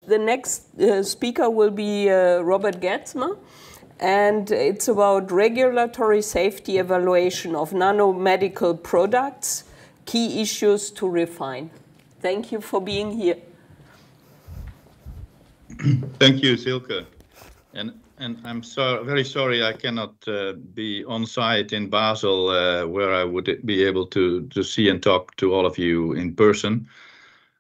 The next speaker will be Robert Geertsma, and it's about regulatory safety evaluation of nanomedical products, key issues to refine. Thank you for being here. Thank you, Silke. And I'm very sorry I cannot be on site in Basel, where I would be able to see and talk to all of you in person.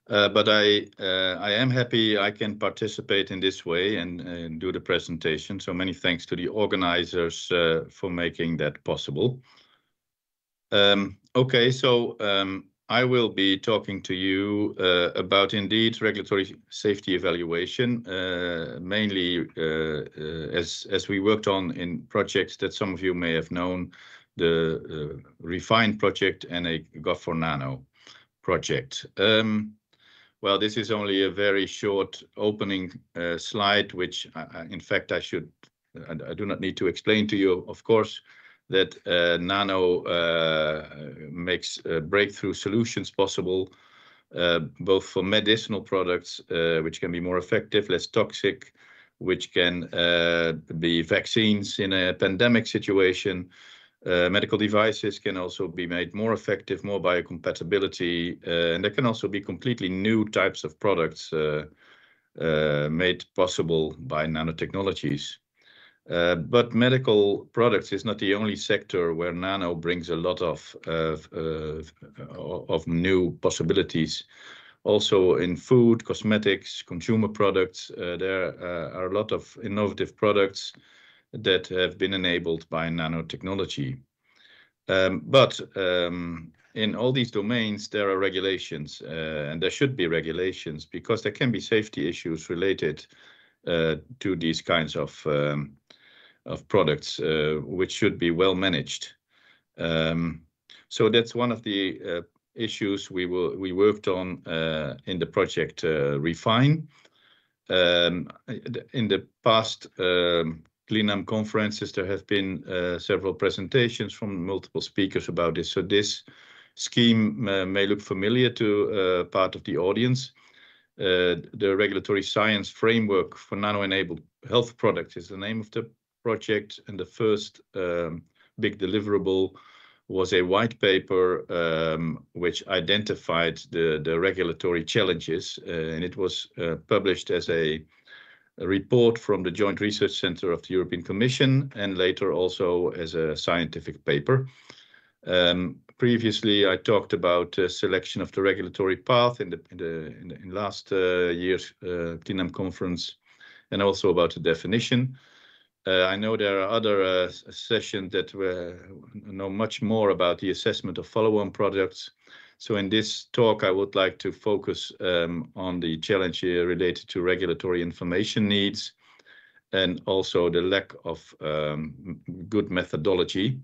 But I am happy I can participate in this way and do the presentation. So many thanks to the organizers for making that possible. Okay, so I will be talking to you about indeed regulatory safety evaluation, mainly as we worked on in projects that some of you may have known, the RIVM project and a Gov4Nano project. Well, this is only a very short opening slide, which in fact I do not need to explain to you, of course, that nano makes breakthrough solutions possible, both for medicinal products, which can be more effective, less toxic, which can be vaccines in a pandemic situation. Medical devices can also be made more effective, more biocompatibility, and there can also be completely new types of products made possible by nanotechnologies. But medical products is not the only sector where nano brings a lot of new possibilities. Also in food, cosmetics, consumer products, there are a lot of innovative products that have been enabled by nanotechnology. But in all these domains, there are regulations, and there should be regulations because there can be safety issues related to these kinds of products, which should be well managed. So that's one of the issues we worked on in the project RIVM. In the past CleanAm conferences, there have been several presentations from multiple speakers about this. So this scheme may look familiar to part of the audience. The Regulatory Science Framework for Nano-Enabled Health Products is the name of the project, and the first big deliverable was a white paper which identified the regulatory challenges, and it was published as a report from the Joint Research Center of the European Commission, and later also as a scientific paper. Previously, I talked about selection of the regulatory path in last year's CleanAm conference, and also about the definition. I know there are other sessions that know much more about the assessment of follow-on products. So in this talk, I would like to focus on the challenge related to regulatory information needs and also the lack of good methodology.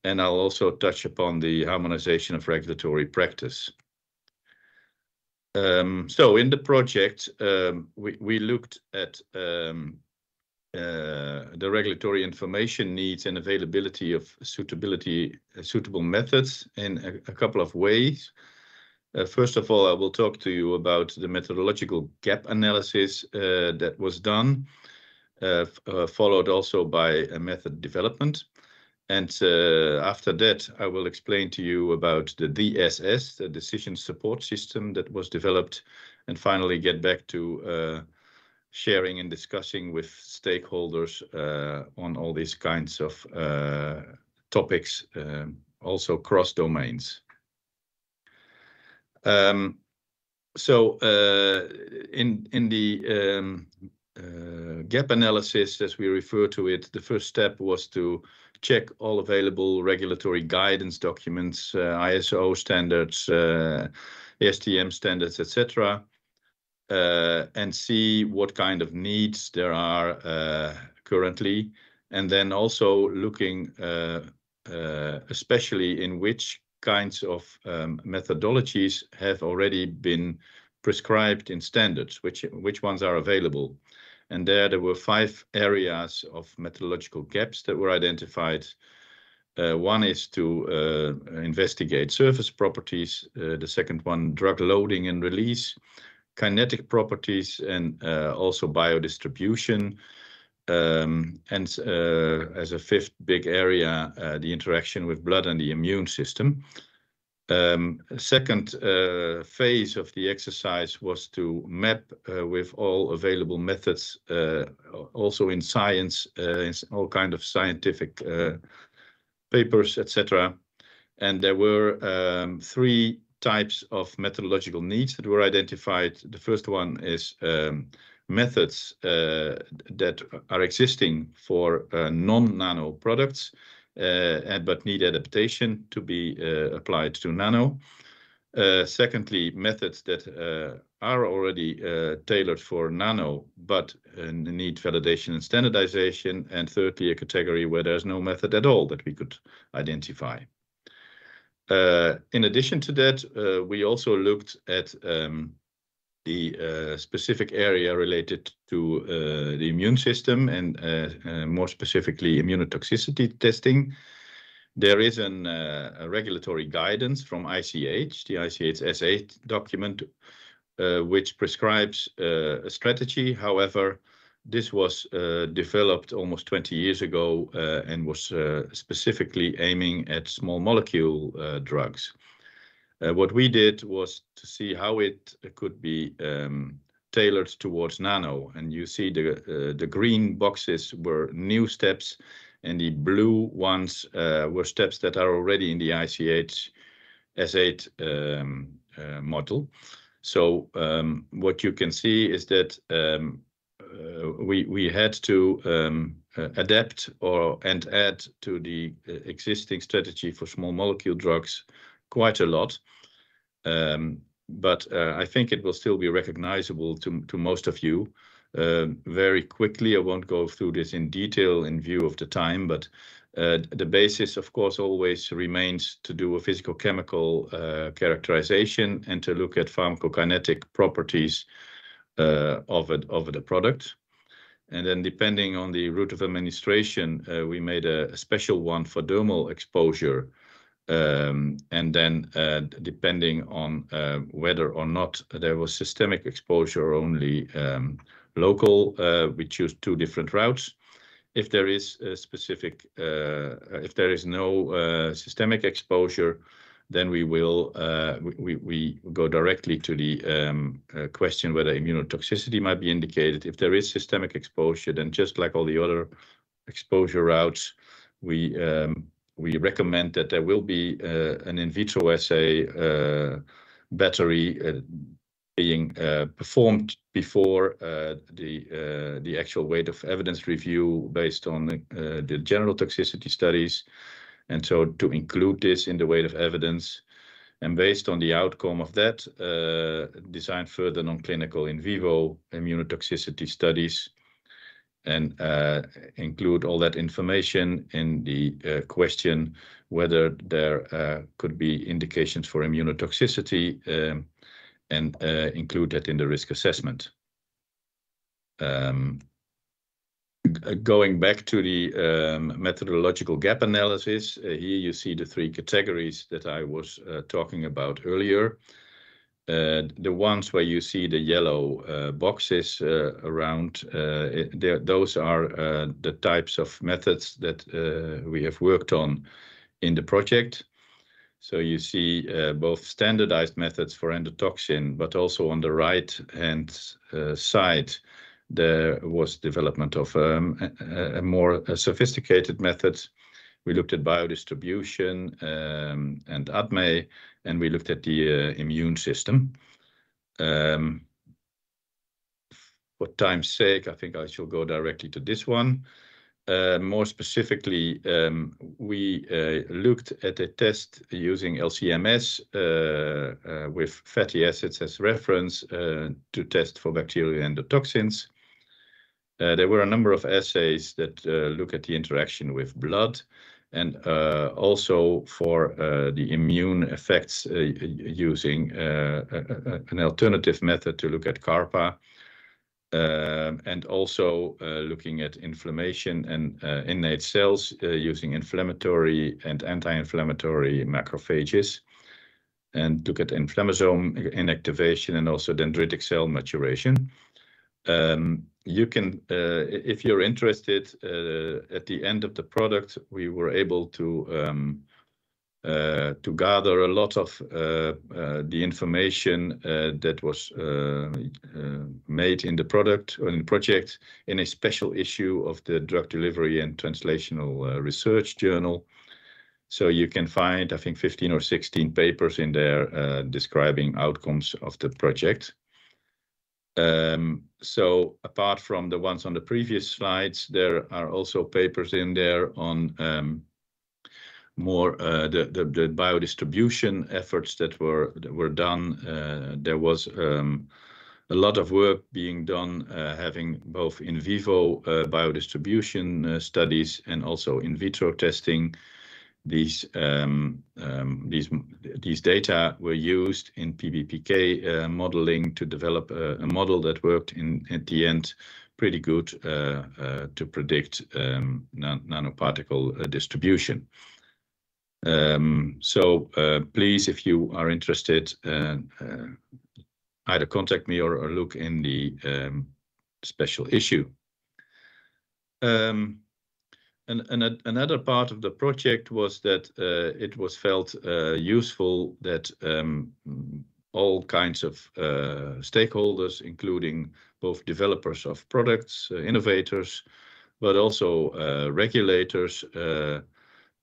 And I'll also touch upon the harmonization of regulatory practice. So in the project, we looked at the regulatory information needs and availability of suitable methods in a couple of ways. First of all, I will talk to you about the methodological gap analysis that was done, followed also by a method development. And after that, I will explain to you about the DSS, the decision support system that was developed, and finally get back to sharing and discussing with stakeholders on all these kinds of topics, also cross domains. So in the gap analysis, as we refer to it, the first step was to check all available regulatory guidance documents, ISO standards, ASTM standards, etc., and see what kind of needs there are currently, and then also looking especially in which kinds of methodologies have already been prescribed in standards, which ones are available. And there were 5 areas of methodological gaps that were identified. One is to investigate surface properties. The second one, drug loading and release, kinetic properties and also biodistribution. And as a fifth big area, the interaction with blood and the immune system. Second phase of the exercise was to map with all available methods, also in science, in all kind of scientific papers, etc. And there were three types of methodological needs that were identified. The first one is methods that are existing for non-nano products, but need adaptation to be applied to nano. Secondly, methods that are already tailored for nano, but need validation and standardization. And thirdly, a category where there's no method at all that we could identify. In addition to that, we also looked at the specific area related to the immune system and more specifically immunotoxicity testing. There is a regulatory guidance from ICH, the ICH S8 document, which prescribes a strategy. However, this was developed almost 20 years ago and was specifically aiming at small molecule drugs. What we did was to see how it could be tailored towards nano. And you see the green boxes were new steps, and the blue ones were steps that are already in the ICH S8 model. So what you can see is that we had to adapt and add to the existing strategy for small molecule drugs quite a lot. But I think it will still be recognizable to most of you very quickly. I won't go through this in detail in view of the time, but the basis, of course, always remains to do a physicochemical characterization and to look at pharmacokinetic properties of the product. And then depending on the route of administration, we made a special one for dermal exposure. And then depending on whether or not there was systemic exposure or only local, we choose two different routes. If there is a specific, if there is no systemic exposure, then we will we go directly to the question whether immunotoxicity might be indicated. If there is systemic exposure, then just like all the other exposure routes, we recommend that there will be an in vitro assay battery being performed before the actual weight of evidence review based on the general toxicity studies. And so to include this in the weight of evidence, and based on the outcome of that, design further non-clinical in vivo immunotoxicity studies and include all that information in the question whether there could be indications for immunotoxicity and include that in the risk assessment. Going back to the methodological gap analysis, here you see the three categories that I was talking about earlier. The ones where you see the yellow boxes around, those are the types of methods that we have worked on in the project. So you see both standardized methods for endotoxin, but also on the right-hand side, there was development of a more sophisticated method. We looked at biodistribution and ADME, and we looked at the immune system. For time's sake, I think I shall go directly to this one. More specifically, we looked at a test using LC-MS with fatty acids as reference to test for bacterial endotoxins. There were a number of assays that look at the interaction with blood and also for the immune effects using an alternative method to look at CARPA. And also looking at inflammation and innate cells using inflammatory and anti-inflammatory macrophages. and look at inflammasome inactivation and also dendritic cell maturation. You can, if you're interested, at the end of the product, we were able to gather a lot of the information that was made in the product or in the project in a special issue of the Drug Delivery and Translational Research Journal. So you can find, I think, 15 or 16 papers in there describing outcomes of the project. So apart from the ones on the previous slides, there are also papers in there on more the biodistribution efforts that were done. There was a lot of work being done, having both in vivo biodistribution studies and also in vitro testing. These data were used in PBPK modeling to develop a model that worked at the end pretty good to predict nanoparticle distribution. So please, if you are interested, either contact me or look in the special issue. Another part of the project was that it was felt useful that all kinds of stakeholders, including both developers of products, innovators, but also regulators,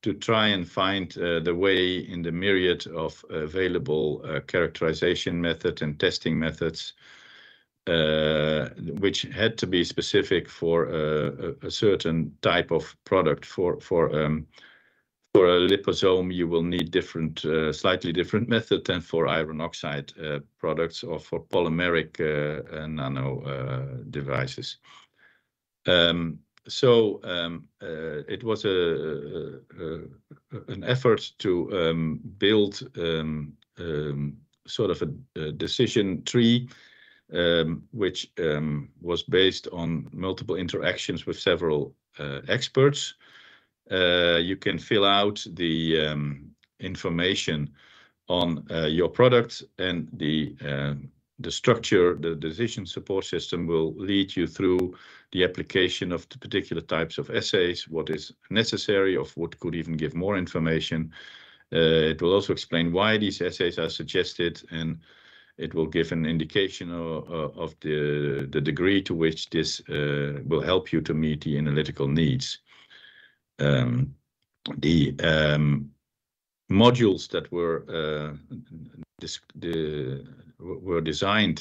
to try and find the way in the myriad of available characterization methods and testing methods, which had to be specific for a certain type of product. For a liposome, you will need different, slightly different method than for iron oxide products or for polymeric nano devices. So it was an effort to build sort of a decision tree, which was based on multiple interactions with several experts. You can fill out the information on your product, and the structure, the decision support system will lead you through the application of the particular types of assays, what is necessary, of what could even give more information. It will also explain why these assays are suggested, and it will give an indication of the degree to which this will help you to meet the analytical needs. The modules that were designed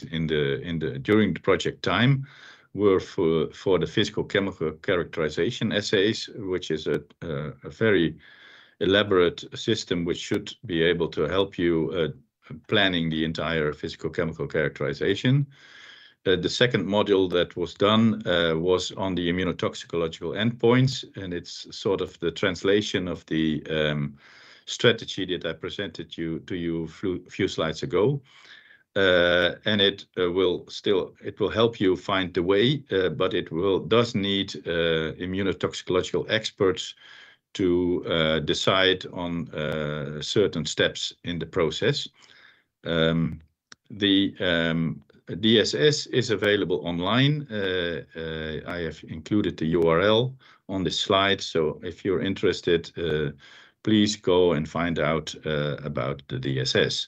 during the project time were for the physical-chemical characterization assays, which is a very elaborate system which should be able to help you planning the entire physical-chemical characterization. The second module that was done was on the immunotoxicological endpoints, and it's sort of the translation of the strategy that I presented to you a few slides ago. And it will help you find the way, but it does need immunotoxicological experts to decide on certain steps in the process. The DSS is available online. I have included the URL on this slide, so if you're interested, please go and find out about the DSS.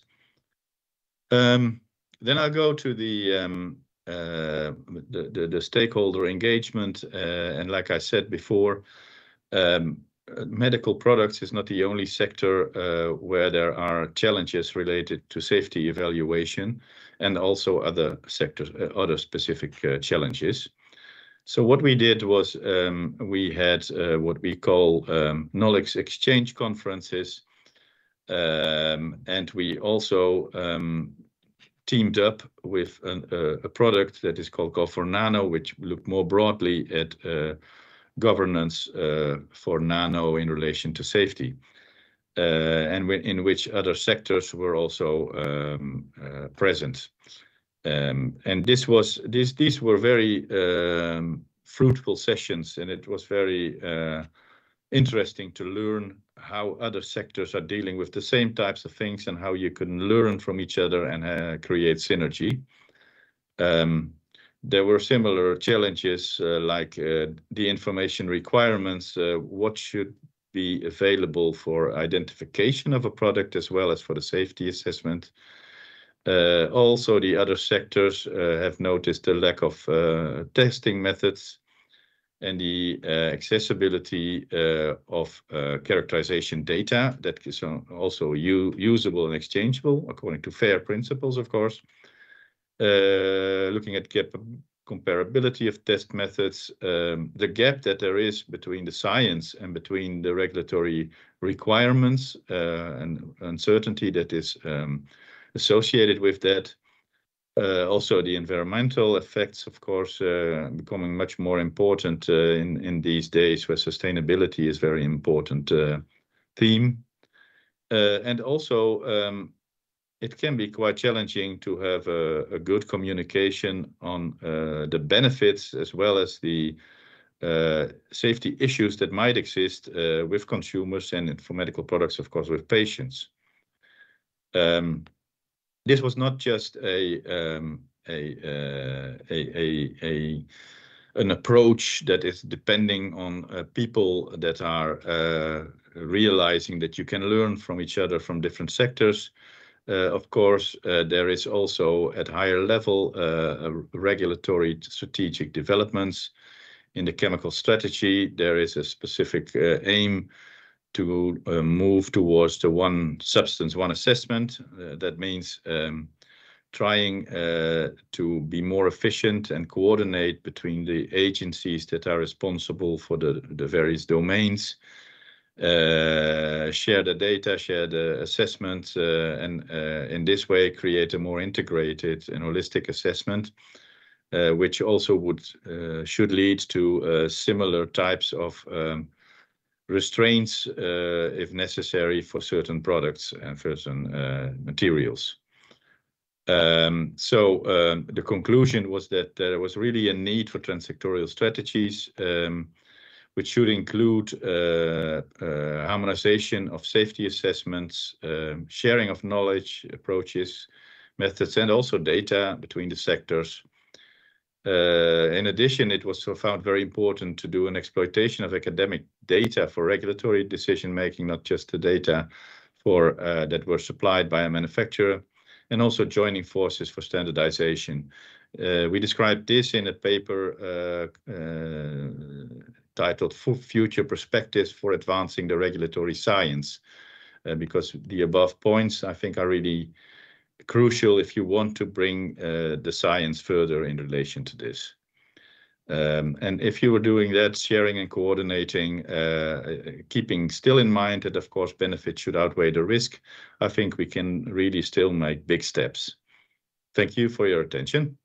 Then I'll go to the stakeholder engagement, and like I said before, medical products is not the only sector where there are challenges related to safety evaluation, and also other sectors, other specific challenges. So what we did was we had what we call knowledge exchange conferences, and we also teamed up with a product that is called Go4Nano, which looked more broadly at governance for nano in relation to safety, and in which other sectors were also present. And these were very fruitful sessions, and it was very interesting to learn how other sectors are dealing with the same types of things and how you can learn from each other and create synergy. There were similar challenges like the information requirements, what should be available for identification of a product as well as for the safety assessment. Also, the other sectors have noticed the lack of testing methods and the accessibility of characterization data that is also usable and exchangeable according to FAIR principles, of course. Looking at comparability of test methods, the gap that there is between the science and between the regulatory requirements and uncertainty that is associated with that. Also, the environmental effects, of course, becoming much more important in these days where sustainability is a very important theme. And also, it can be quite challenging to have a good communication on the benefits as well as the safety issues that might exist with consumers and for medical products, of course, with patients. This was not just an approach that is depending on people that are realizing that you can learn from each other from different sectors. Of course, there is also at higher level regulatory strategic developments. In the chemical strategy, there is a specific aim to move towards the one substance, one assessment. That means trying to be more efficient and coordinate between the agencies that are responsible for the various domains, share the data, share the assessments, and in this way create a more integrated and holistic assessment, which also should lead to similar types of restraints if necessary for certain products and certain materials. The conclusion was that there was really a need for transsectorial strategies, which should include harmonization of safety assessments, sharing of knowledge, approaches, methods, and also data between the sectors. In addition, it was found very important to do an exploitation of academic data for regulatory decision-making, not just the data that were supplied by a manufacturer, and also joining forces for standardization. We described this in a paper titled Future Perspectives for Advancing the Regulatory Science, because the above points, I think, are really crucial if you want to bring the science further in relation to this. And if you were doing that, sharing and coordinating, keeping still in mind that, of course, benefits should outweigh the risk, I think we can really still make big steps. Thank you for your attention.